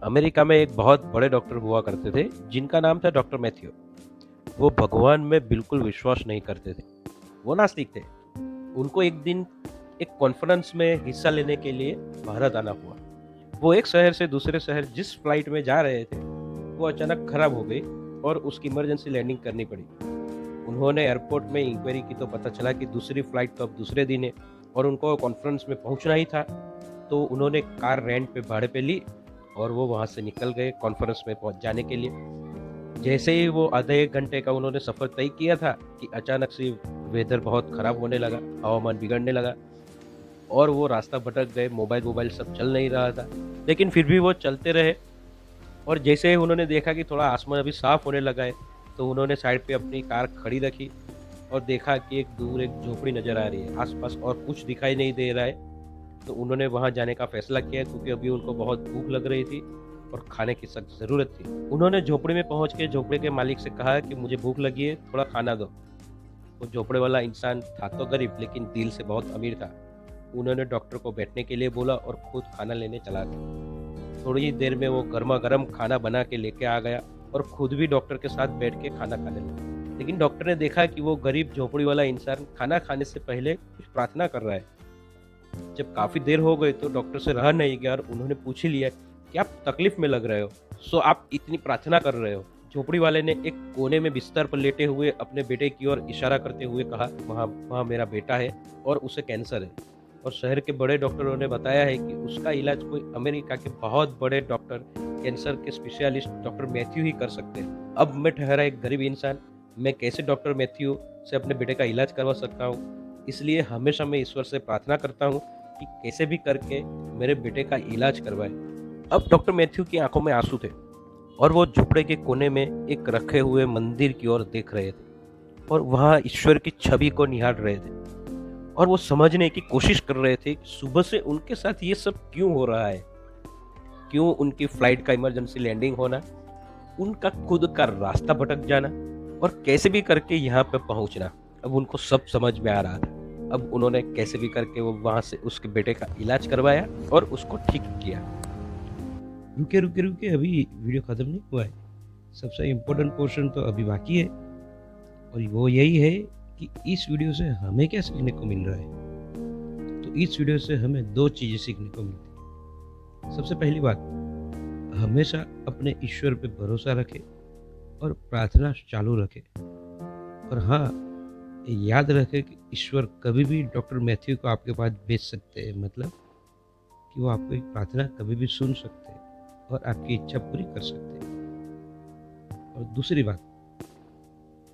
America में एक बहुत बड़े डॉक्टर हुआ करते थे जिनका नाम था डॉक्टर मैथ्यू। वो भगवान में बिल्कुल विश्वास नहीं करते थे। वो नास्तिक थे। उनको एक दिन एक कॉन्फ्रेंस में हिस्सा लेने के लिए भारत आना हुआ। वो एक शहर से दूसरे शहर जिस फ्लाइट में जा रहे थे वो अचानक खराब हो गई और उसकी इमरजेंसी लैंडिंग करनी पड़ी। उन्होंने एयरपोर्ट में इंक्वायरी की तो पता चला कि दूसरी फ्लाइट तो अब दूसरे दिन है और उनको कॉन्फ्रेंस में पहुंचना ही था। तो उन्होंने कार रेंट पे भाड़े पे ली और वो वहाँ से निकल गए कॉन्फ्रेंस में पहुँच जाने के लिए। जैसे ही वो आधे 1 घंटे का उन्होंने सफ़र तय किया था कि अचानक से वेदर बहुत ख़राब होने लगा, हवामान बिगड़ने लगा और वो रास्ता भटक गए, मोबाइल-वोबाइल सब चल नहीं रहा था। लेकिन फिर भी वो चलते रहे और जैसे ही उन्होंने देखा कि थोड़ा आसमान अभी साफ़ होने लगा है, तो उन्होंने साइड पे अपनी कार खड़ी रखी और देखा कि एक दूर एक झोपड़ी नज़र आ रही है, आस-पास और कुछ दिखाई नहीं दे रहा है। तो उन्होंने वहाँ जाने का फ़ैसला किया क्योंकि अभी उनको बहुत भूख लग रही थी और खाने की सख्त ज़रूरत थी। उन्होंने झोपड़ी में पहुँच के झोपड़ी के मालिक से कहा कि मुझे भूख लगी है, थोड़ा खाना दो। वो झोपड़े वाला इंसान था तो गरीब लेकिन दिल से बहुत अमीर था। उन्होंने डॉक्टर को बैठने के लिए बोला और खुद खाना लेने चला गया। थोड़ी ही देर में वो गरमा-गरम खाना बना के लेके आ गया और खुद भी डॉक्टर के साथ बैठ के खाना खाने लगा। लेकिन डॉक्टर ने देखा कि वो गरीब झोपड़ी वाला इंसान खाना खाने से पहले कुछ प्रार्थना कर रहा है। जब काफ़ी देर हो गई तो डॉक्टर से रहा नहीं गया और उन्होंने पूछ ही लिया कि आप तकलीफ में लग रहे हो, सो आप इतनी प्रार्थना कर रहे हो। झोपड़ी वाले ने एक कोने में बिस्तर पर लेटे हुए अपने बेटे की ओर इशारा करते हुए कहा, वहाँ वहाँ मेरा बेटा है और उसे कैंसर है और शहर के बड़े डॉक्टरों ने बताया है कि उसका इलाज कोई अमेरिका के बहुत बड़े डॉक्टर, कैंसर के स्पेशलिस्ट डॉक्टर मैथ्यू ही कर सकते हैं। अब मैं ठहरा एक गरीब इंसान, मैं कैसे डॉक्टर मैथ्यू से अपने बेटे का इलाज करवा सकता हूँ? इसलिए हमेशा मैं ईश्वर से प्रार्थना करता हूँ कि कैसे भी करके मेरे बेटे का इलाज करवाए। अब डॉक्टर मैथ्यू की आंखों में आंसू थे और वो झुपड़े के कोने में एक रखे हुए मंदिर की ओर देख रहे थे और वहाँ ईश्वर की छवि को निहार रहे थे और वो समझने की कोशिश कर रहे थे कि सुबह से उनके साथ ये सब क्यों हो रहा है। क्यों उनकी फ्लाइट का इमरजेंसी लैंडिंग होना, उनका खुद का रास्ता भटक जाना और कैसे भी करके यहाँ पे पहुँचना। अब उनको सब समझ में आ रहा था। अब उन्होंने कैसे भी करके वो वहाँ से उसके बेटे का इलाज करवाया और उसको ठीक किया। रुके, रुके, रुके, अभी वीडियो खत्म नहीं हुआ है। सबसे इम्पोर्टेंट पोर्शन तो अभी बाकी है और वो यही है कि इस वीडियो से हमें क्या सीखने को मिल रहा है। तो इस वीडियो से हमें 2 चीज़ें सीखने को मिलती हैं। सबसे पहली बात, हमेशा अपने ईश्वर पे भरोसा रखें और प्रार्थना चालू रखें। और हाँ, याद रखें कि ईश्वर कभी भी डॉक्टर मैथ्यू को आपके पास भेज सकते हैं, मतलब कि वो आपकी प्रार्थना कभी भी सुन सकते हैं और आपकी इच्छा पूरी कर सकते हैं। और दूसरी बात,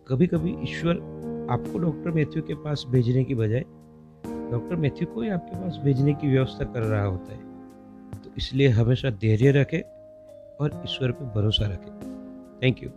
कभी-कभी ईश्वर आपको डॉक्टर मैथ्यू के पास भेजने की बजाय डॉक्टर मैथ्यू को ही आपके पास भेजने की व्यवस्था कर रहा होता है। तो इसलिए हमेशा धैर्य रखें और ईश्वर पे भरोसा रखें। Thank you.